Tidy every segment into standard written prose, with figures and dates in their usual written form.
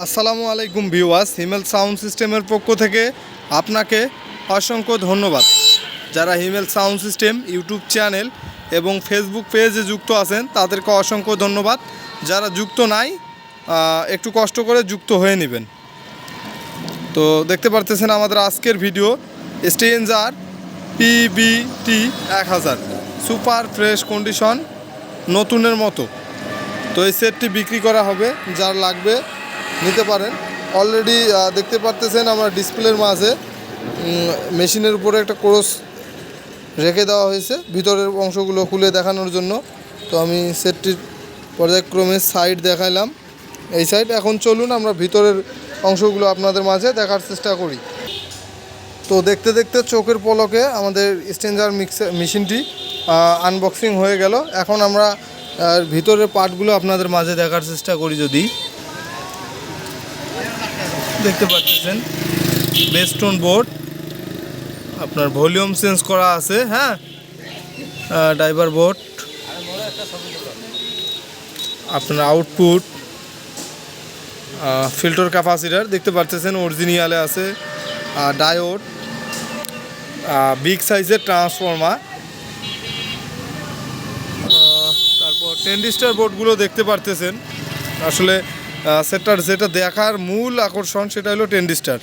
আসসালামু আলাইকুম ভিউয়ার্স, হিমেল সাউন্ড সিস্টেমের পক্ষ থেকে আপনাকে অসংখ্য ধন্যবাদ। যারা হিমেল সাউন্ড সিস্টেম ইউটিউব চ্যানেল এবং ফেসবুক পেজে যুক্ত আছেন তাদেরকে অসংখ্য ধন্যবাদ। যারা যুক্ত নাই একটু কষ্ট করে যুক্ত হয়ে নেবেন। তো দেখতে পারতেছেন আমাদের আজকের video stranger PBT 1000 super fresh condition নতুনের মতো। তো এই সেটটি বিক্রি করা হবে, যার লাগবে নিতে পারেন। অলরেডি দেখতে পারতেছেন আমরা ডিসপ্লের মাঝে মেশিনের উপরে একটা ক্রস রেখে দেওয়া হয়েছে ভিতরের অংশগুলো খুলে দেখানোর জন্য। তো আমি সেটটির পর্যায়ক্রমে সাইড দেখাইলাম, এই সাইড। এখন চলুন আমরা ভিতরের অংশগুলো আপনাদের মাঝে দেখার চেষ্টা করি। তো দেখতে দেখতে চোখের পলকে আমাদের স্ট্রেঞ্জার মেশিনটি আনবক্সিং হয়ে গেল। এখন আমরা ভিতরের পার্টগুলো আপনাদের মাঝে দেখার চেষ্টা করি। যদি দেখতে পাচ্ছেন বেস্টন বোর্ড, আপনার ভলিউম চেঞ্জ করা আছে, হ্যাঁ, ড্রাইভার বোর্ড, আপনার আউটপুট, ফিল্টার ক্যাপাসিটার দেখতে পাচ্ছেন অরিজিনালে আছে, ডায়োড, বিগ সাইজের ট্রান্সফর্মার, তারপর টেন্ডিস্টার বোর্ডগুলো দেখতে পারতেছেন। আসলে সেটার যেটা দেখার মূল আকর্ষণ সেটা হলো টেন্ডিস্টার।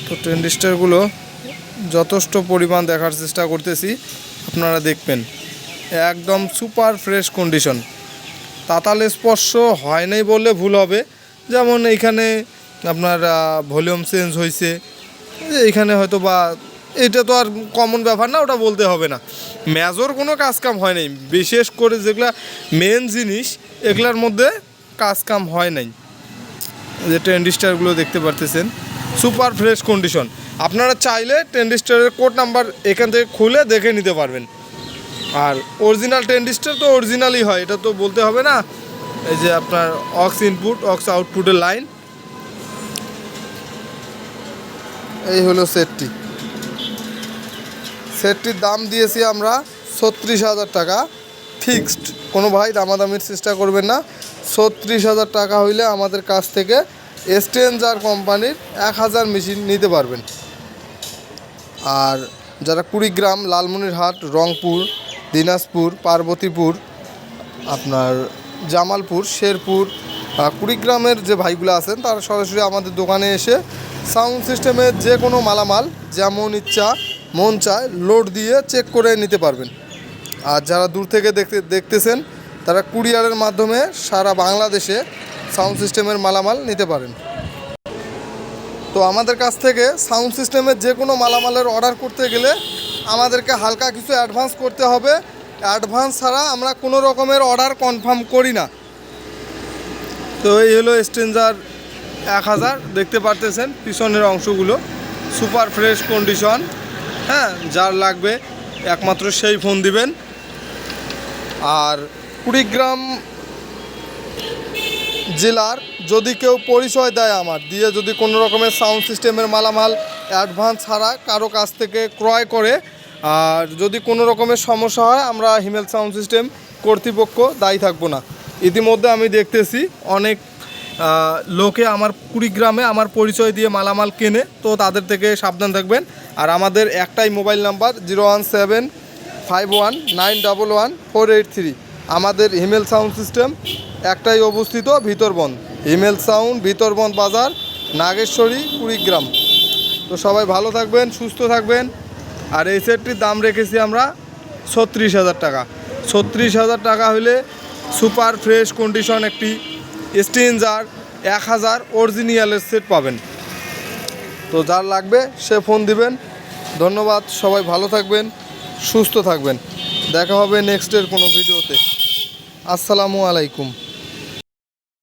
তো টেন্ডিস্টারগুলো যথেষ্ট পরিমাণ দেখার চেষ্টা করতেছি, আপনারা দেখবেন একদম সুপার ফ্রেশ কন্ডিশন। তাতাল স্পর্শ হয় নাই বললে ভুল হবে। যেমন এইখানে আপনার ভলিউম চেঞ্জ হয়েছে, এইখানে হয়তো বা এটা তো আর কমন ব্যাপার না, ওটা বলতে হবে না। মেজর কোনো কাজকাম হয় নাই, বিশেষ করে যেগুলা মেন জিনিস এগুলার মধ্যে কাজকাম হয় নাই। যে টেন্ডিস্টারগুলো দেখতে পারতেছেন সুপার ফ্রেশ কন্ডিশন। আপনারা চাইলে টেন্ডিস্টারের কোড নাম্বার এখান থেকে খুলে দেখে নিতে পারবেন। আর অরিজিনাল টেন্ডিস্টার তো অরিজিনালই হয়, এটা তো বলতে হবে না। এই যে আপনার অক্স ইনপুট অক্স আউটপুটের লাইন, এই হলো সেটটির দাম দিয়েছি আমরা 36,000 টাকা ফিক্সড। কোনো ভাই দামাদামির চেষ্টা করবেন না। 36,000 টাকা হইলে আমাদের কাছ থেকে স্ট্রেঞ্জার কোম্পানির 1000 মেশিন নিতে পারবেন। আর যারা কুড়িগ্রাম, লালমনিরহাট, রংপুর, দিনাজপুর, পার্বতীপুর, আপনার জামালপুর, শেরপুর, কুড়িগ্রামের যে ভাইগুলো আছেন তারা সরাসরি আমাদের দোকানে এসে সাউন্ড সিস্টেমের যে কোনো মালামাল যেমন ইচ্ছা মন চায় লোড দিয়ে চেক করে নিতে পারবেন। আর যারা দূর থেকে দেখতেছেন তারা কুরিয়ারের মাধ্যমে সারা বাংলাদেশে সাউন্ড সিস্টেমের মালামাল নিতে পারেন। তো আমাদের কাছ থেকে সাউন্ড সিস্টেমের যে কোনো মালামালের অর্ডার করতে গেলে আমাদেরকে হালকা কিছু অ্যাডভান্স করতে হবে। অ্যাডভান্স ছাড়া আমরা কোনো রকমের অর্ডার কনফার্ম করি না। তো এই হলো স্ট্রেঞ্জার 1000 দেখতে পারতেছেন পিছনের অংশগুলো সুপার ফ্রেশ কন্ডিশন, হ্যাঁ। যার লাগবে একমাত্র সেই ফোন দিবেন। আর কুড়িগ্রাম জেলার যদি কেউ পরিচয় দেয় আমার দিয়ে, যদি কোনো রকমের সাউন্ড সিস্টেমের মালামাল অ্যাডভান্স ছাড়া কারো কাছ থেকে ক্রয় করে, আর যদি কোনো রকমের সমস্যা হয় আমরা হিমেল সাউন্ড সিস্টেম কর্তৃপক্ষ দায়ী থাকবো না। ইতিমধ্যে আমি দেখতেছি অনেক লোকে আমার কুড়িগ্রামে আমার পরিচয় দিয়ে মালামাল কেনে, তো তাদের থেকে সাবধান থাকবেন। আর আমাদের একটাই মোবাইল নাম্বার 01751911483। আমাদের হিমেল সাউন্ড সিস্টেম একটাই অবস্থিত ভিতরবন্দ, হিমেল সাউন্ড ভিতরবন্দ বাজার, নাগেশ্বরী, কুড়িগ্রাম। তো সবাই ভালো থাকবেন, সুস্থ থাকবেন। আর এই সেটটির দাম রেখেছি আমরা 36,000 টাকা। 36,000 টাকা হলে সুপার ফ্রেশ কন্ডিশন একটি স্ট্রেঞ্জার 1000 অরিজিনালের সেট পাবেন। তো যার লাগবে সে ফোন দিবেন। ধন্যবাদ, সবাই ভালো থাকবেন, সুস্থ থাকবেন। দেখা হবে নেক্সটের কোনো ভিডিওতে। আসসালামু আলাইকুম।